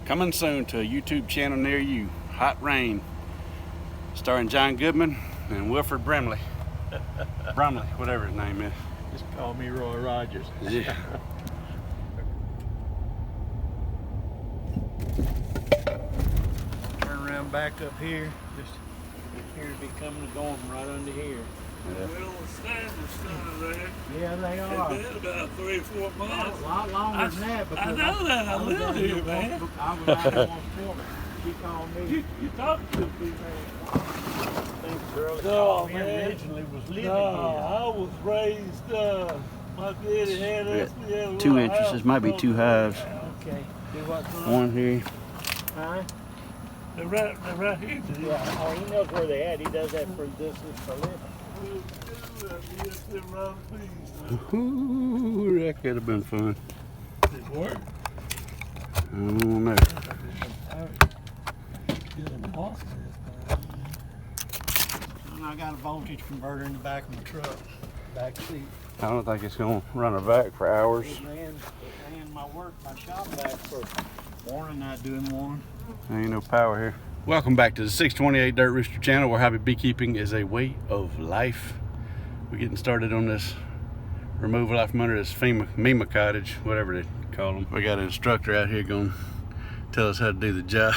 Coming soon to a YouTube channel near you. Hot Rain. Starring John Goodman and Wilfred Brimley. Brumley, whatever his name is. Just call me Roy Rogers. Yeah. Turn around back up here. Just here to be coming and going right under here. Well, the stands are still there. Yeah, they are. They've been about 3 or 4 months. A lot longer than that. I know that. I live here, man. I was out there once for me. She called me. You talking to me, Think girl that No, called me man. originally was living No, here. I was raised, my daddy had us. We had a 2 little inches. house This might be on 2 the hives. Okay. Do what's wrong? One here. Huh? They're right here. Yeah. Oh, he knows where they at. He does that for this for living. Ooh, that could have been fun. It worked. I don't know. And I got a voltage converter in the back of my truck. Back seat. I don't think it's going to run her back for hours. It ran my shop back for morning night doing one. There ain't no power here. Welcome back to the 628 Dirt Rooster channel, where hobby beekeeping is a way of life. We're getting started on this removal out from under this MEMA cottage, whatever they call them. We got an instructor out here going to tell us how to do the job.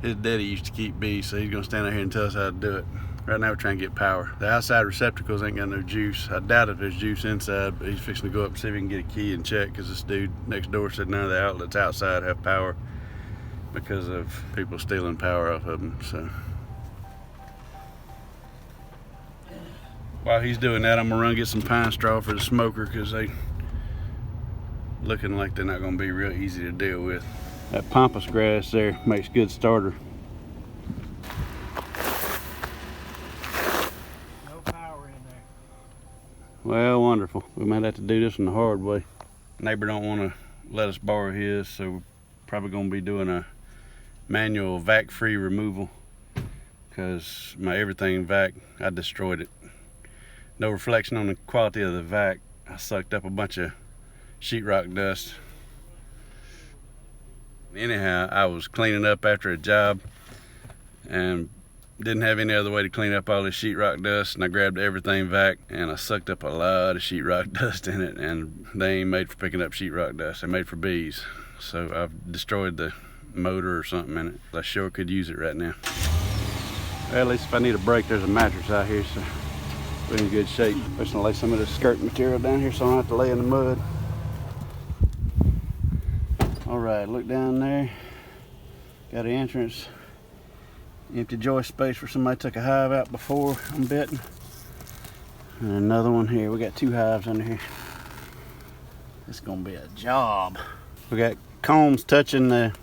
His daddy used to keep bees, so he's going to stand out here and tell us how to do it. Right now we're trying to get power. The outside receptacles ain't got no juice. I doubt if there's juice inside, but he's fixing to go up and see if he can get a key and check, because this dude next door said none of the outlets outside have power because of people stealing power off of them. So while he's doing that, I'm gonna run get some pine straw for the smoker, because they looking like they're not gonna be real easy to deal with. That pampas grass there makes good starter. No power in there. Well, wonderful. We might have to do this in the hard way. Neighbor don't want to let us borrow his, so we're probably gonna be doing a manual vac-free removal, because my everything vac, I destroyed it. No reflection on the quality of the vac. I sucked up a bunch of sheetrock dust. Anyhow, I was cleaning up after a job and didn't have any other way to clean up all this sheetrock dust, and I grabbed everything vac and I sucked up a lot of sheetrock dust in it, and they ain't made for picking up sheetrock dust. They're made for bees. So I've destroyed the motor or something in it. I sure could use it right now. Well, at least if I need a break, there's a mattress out here, so we're in good shape. I'm just gonna lay some of this skirt material down here so I don't have to lay in the mud. All right, look down there. Got an entrance. Empty joist space where somebody took a hive out before, I'm betting. And another one here. We got 2 hives under here. It's gonna be a job. We got combs touching the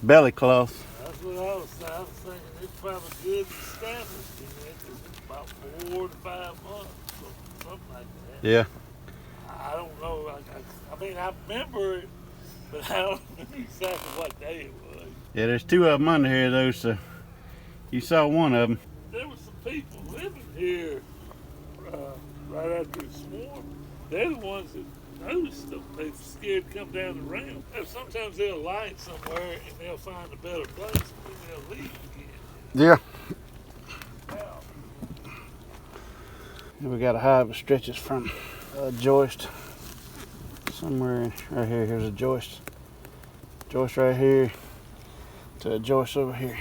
belly cloth. That's what I was thinking. It's probably good established in there, 'cause it's about 4 to 5 months, something like that. Yeah. I don't know. I mean, I remember it, but I don't remember exactly what day it was. Yeah, there's 2 of them under here though, so you saw one of them. There were some people living here right after the swarm. They're the ones that noticed them. They're scared to come down the ramp. Sometimes they'll light somewhere and they'll find a better place, and then they'll leave again. Yeah. We got a hive that stretches from a joist somewhere right here. Here's a joist. Joist right here to a joist over here.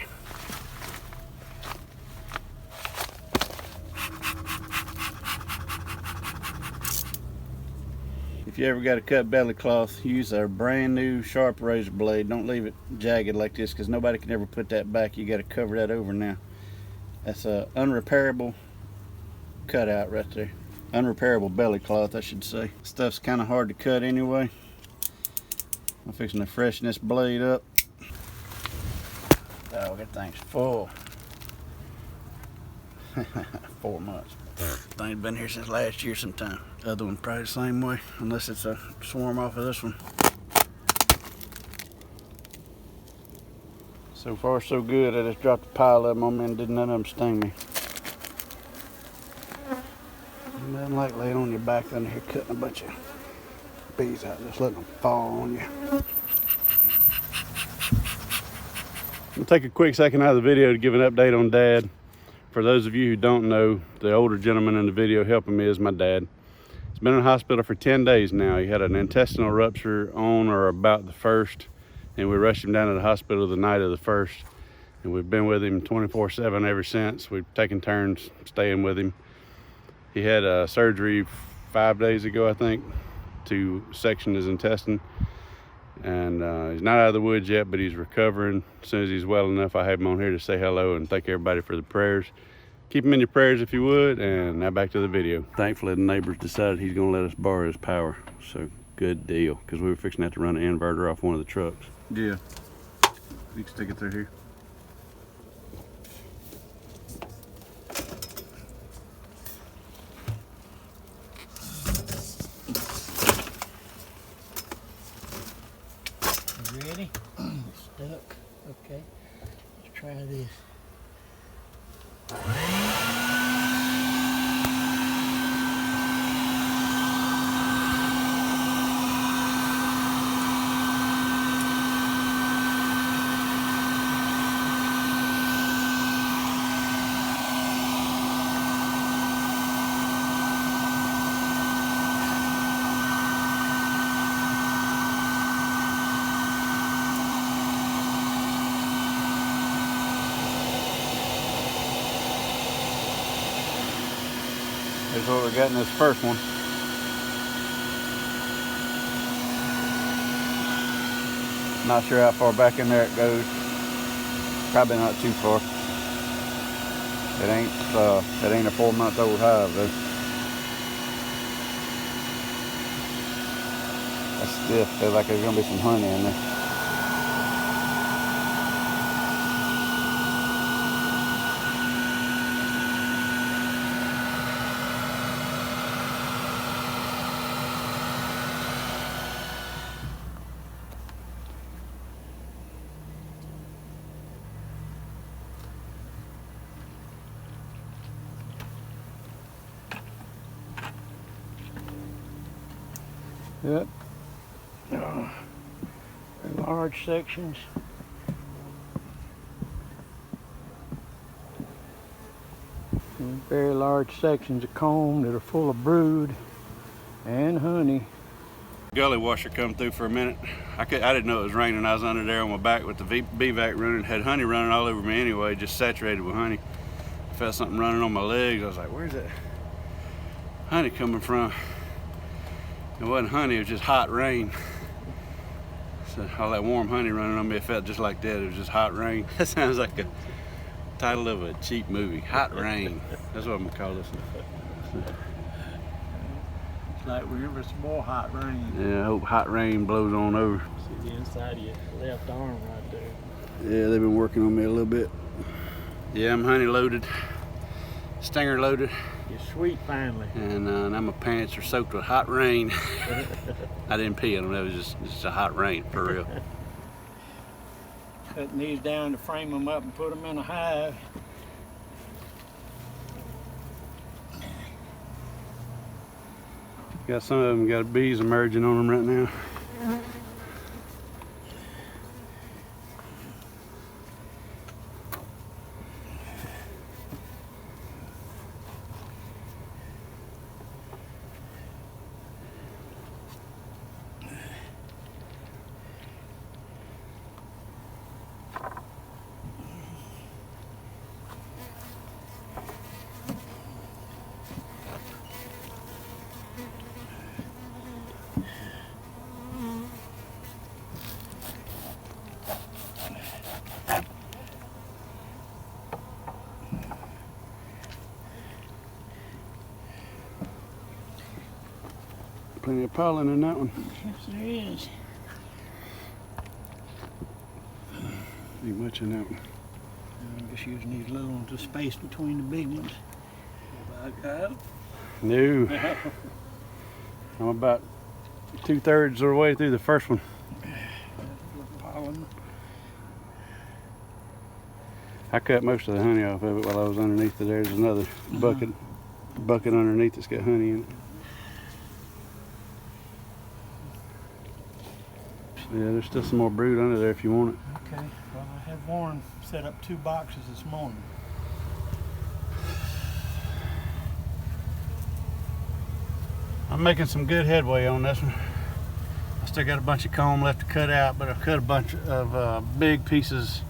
If you ever got to cut belly cloth, use a brand new sharp razor blade. Don't leave it jagged like this, because nobody can ever put that back. You got to cover that over now. That's a unrepairable cutout right there. Unrepairable belly cloth, I should say. Stuff's kind of hard to cut anyway. I'm fixing to freshen this blade up. Oh, that thing's full. 4 months. Thing's been here since last year sometime. The other one probably the same way, unless it's a swarm off of this one. So far so good. I just dropped a pile of them on me and didn't none of them sting me. Nothing like laying on your back under here cutting a bunch of bees out, just letting them fall on you. I'll take a quick second out of the video to give an update on Dad. For those of you who don't know, the older gentleman in the video helping me is my dad. He's been in the hospital for 10 days now. He had an intestinal rupture on or about the 1st, and we rushed him down to the hospital the night of the 1st. And we've been with him 24/7 ever since. We've taken turns staying with him. He had a surgery 5 days ago, I think, to section his intestine. And he's not out of the woods yet, but he's recovering. As soon as he's well enough, I have him on here to say hello and thank everybody for the prayers. Keep him in your prayers if you would. And now back to the video. Thankfully, the neighbors decided he's gonna let us borrow his power. So good deal, because we were fixing to have to run an inverter off one of the trucks. Yeah, you can stick it through here. Ready? Stuck. Okay. Let's try this. Here's what we got in this first one. Not sure how far back in there it goes. Probably not too far. It ain't a 4-month-old hive though. That's stiff. Feels like there's gonna be some honey in there. Yep. Large sections. And very large sections of comb that are full of brood and honey. Gully washer come through for a minute. I didn't know it was raining. I was under there on my back with the B-vac running. Had honey running all over me anyway, just saturated with honey. I felt something running on my legs. I was like, where's that honey coming from? It wasn't honey, it was just hot rain. So all that warm honey running on me, it felt just like that. It was just hot rain. That sounds like a title of a cheap movie. Hot Rain. That's what I'm gonna call this. It's like whenever some more hot rain. Yeah, I hope hot rain blows on over. See the inside of your left arm right there. Yeah, they've been working on me a little bit. Yeah, I'm honey loaded, stinger loaded. You're sweet finally. And now my pants are soaked with hot rain. I didn't pee on them, it was just a hot rain, for real. Cutting these down to frame them up and put them in a hive. Got some of them got bees emerging on them right now. Plenty of pollen in that one. Yes, there is. Ain't much in that one. I'm just using these little ones to space between the big ones. No. I'm about 2/3 of the way through the first one. Pollen. I cut most of the honey off of it while I was underneath it. There's another bucket underneath that's got honey in it. Yeah, there's still some more brood under there if you want it. Okay, well, I had Warren set up 2 boxes this morning. I'm making some good headway on this one. I still got a bunch of comb left to cut out, but I've cut a bunch of big pieces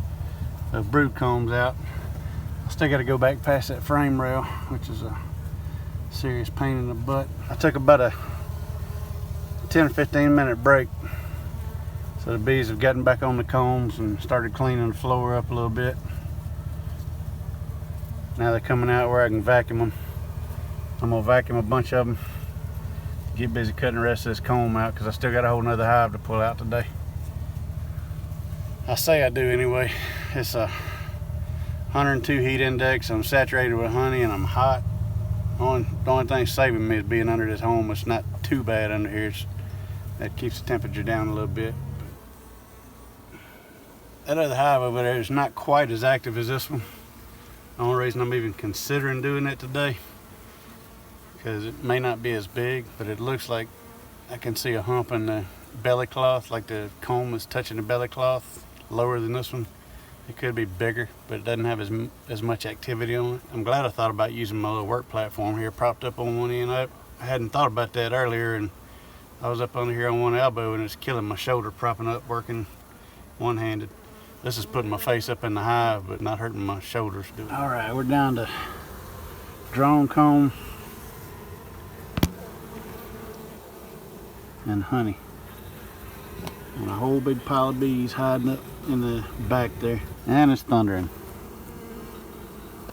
of brood combs out. I still got to go back past that frame rail, which is a serious pain in the butt. I took about a 10 or 15 minute break, so the bees have gotten back on the combs and started cleaning the floor up a little bit. Now they're coming out where I can vacuum them. I'm gonna vacuum a bunch of them, get busy cutting the rest of this comb out, because I still got a whole nother hive to pull out today. I say I do anyway. It's a 102 heat index. I'm saturated with honey and I'm hot. The only thing saving me is being under this home. It's not too bad under here. That keeps the temperature down a little bit. That other hive over there is not quite as active as this one. The only reason I'm even considering doing it today, because it may not be as big, but it looks like I can see a hump in the belly cloth, like the comb is touching the belly cloth, lower than this one. It could be bigger, but it doesn't have as much activity on it. I'm glad I thought about using my little work platform here, propped up on one end. I hadn't thought about that earlier, and I was up under here on one elbow and it's killing my shoulder propping up, working one-handed. This is putting my face up in the hive, but not hurting my shoulders. All right, we're down to drone comb and honey. And a whole big pile of bees hiding up in the back there. And it's thundering.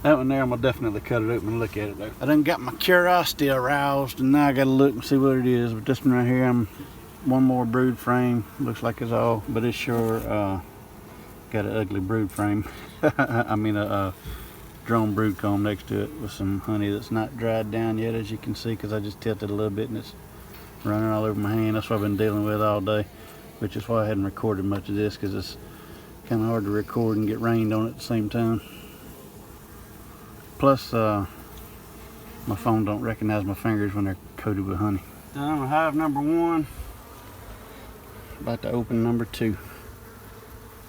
That one there, I'm gonna definitely cut it open and look at it though. I done got my curiosity aroused, and now I gotta look and see what it is. But this one right here, one more brood frame. Looks like it's all, but it's sure got an ugly brood frame. I mean a drone brood comb next to it with some honey that's not dried down yet, as you can see, because I just tilted a little bit and it's running all over my hand. That's what I've been dealing with all day, which is why I hadn't recorded much of this, because it's kind of hard to record and get rained on at the same time. Plus, my phone don't recognize my fingers when they're coated with honey. Done with hive number 1. About to open number 2.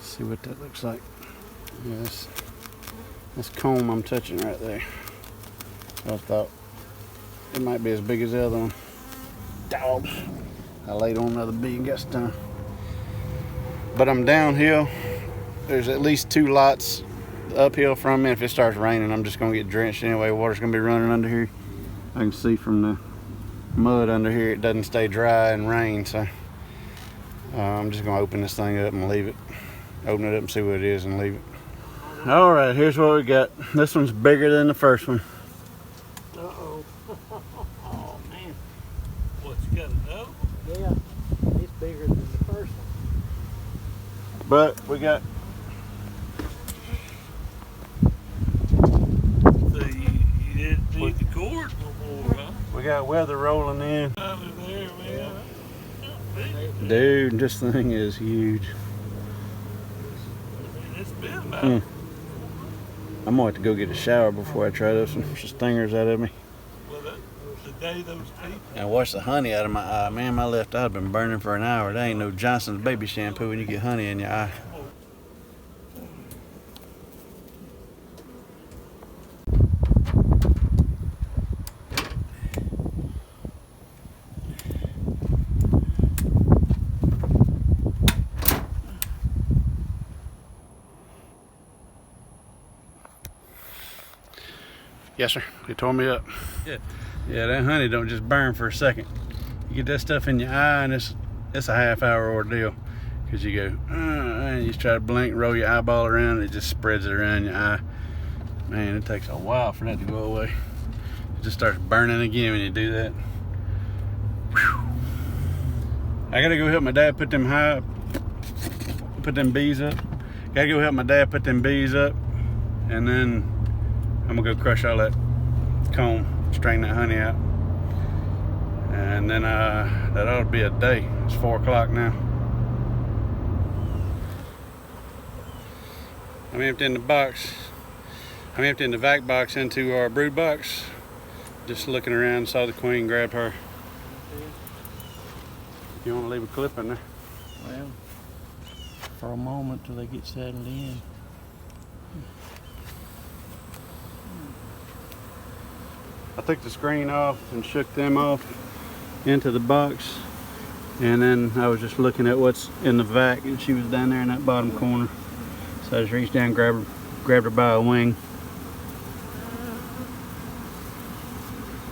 See what that looks like. Yes, this comb I'm touching right there. I thought it might be as big as the other one. Dog. I laid on another bee and got stung. But I'm downhill. There's at least 2 lots uphill from me. If it starts raining, I'm just gonna get drenched anyway. Water's gonna be running under here. I can see from the mud under here it doesn't stay dry and rain, so I'm just gonna open this thing up and leave it. Open it up and see what it is and leave it. All right, here's what we got. This one's bigger than the first one. Uh-oh. Oh, man. What, you got another? Yeah, it's bigger than the first one. But we got... So you didn't need the cord no more, huh? We got weather rolling in. Out of there, man. Dude, this thing is huge. It's been about... I'm gonna have to go get a shower before I try this one. Push the stingers out of me. Well, the day those people... And wash the honey out of my eye. Man, my left eye's been burning for an hour. There ain't no Johnson's baby shampoo when you get honey in your eye. Yes, sir. They tore me up. Yeah, that honey don't just burn for a second. You get that stuff in your eye, and it's a half-hour ordeal. Because you go, and you try to blink, roll your eyeball around, and it just spreads it around your eye. Man, it takes a while for that to go away. It just starts burning again when you do that. Whew. I gotta go help my dad put them bees up. Gotta go help my dad put them bees up, and then I'm gonna go crush all that comb, strain that honey out, and then that ought to be a day. It's 4 o'clock now. I'm emptying the box. I'm emptying the vac box into our brood box. Just looking around, saw the queen, grabbed her. You want to leave a clip in there? Well, for a moment till they get settled in. I took the screen off and shook them off into the box, and then I was just looking at what's in the vac, and she was down there in that bottom corner. So I just reached down and grabbed her by a wing.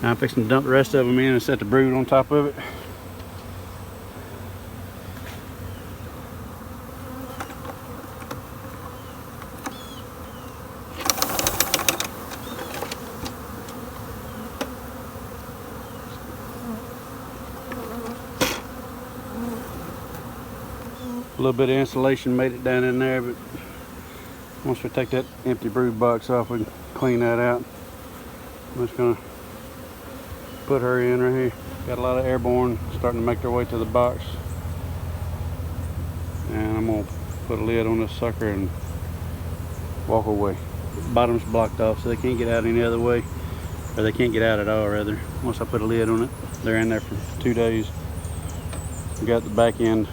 Now I'm fixing to dump the rest of them in and set the brood on top of it. A little bit of insulation made it down in there, but once we take that empty brood box off, we can clean that out. I'm just gonna put her in right here. Got a lot of airborne starting to make their way to the box. And I'm gonna put a lid on this sucker and walk away. The bottom's blocked off so they can't get out any other way, or they can't get out at all rather. Once I put a lid on it, they're in there for 2 days. We got the back end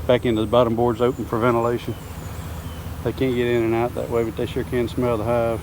of the bottom boards open for ventilation. They can't get in and out that way, but they sure can smell the hive.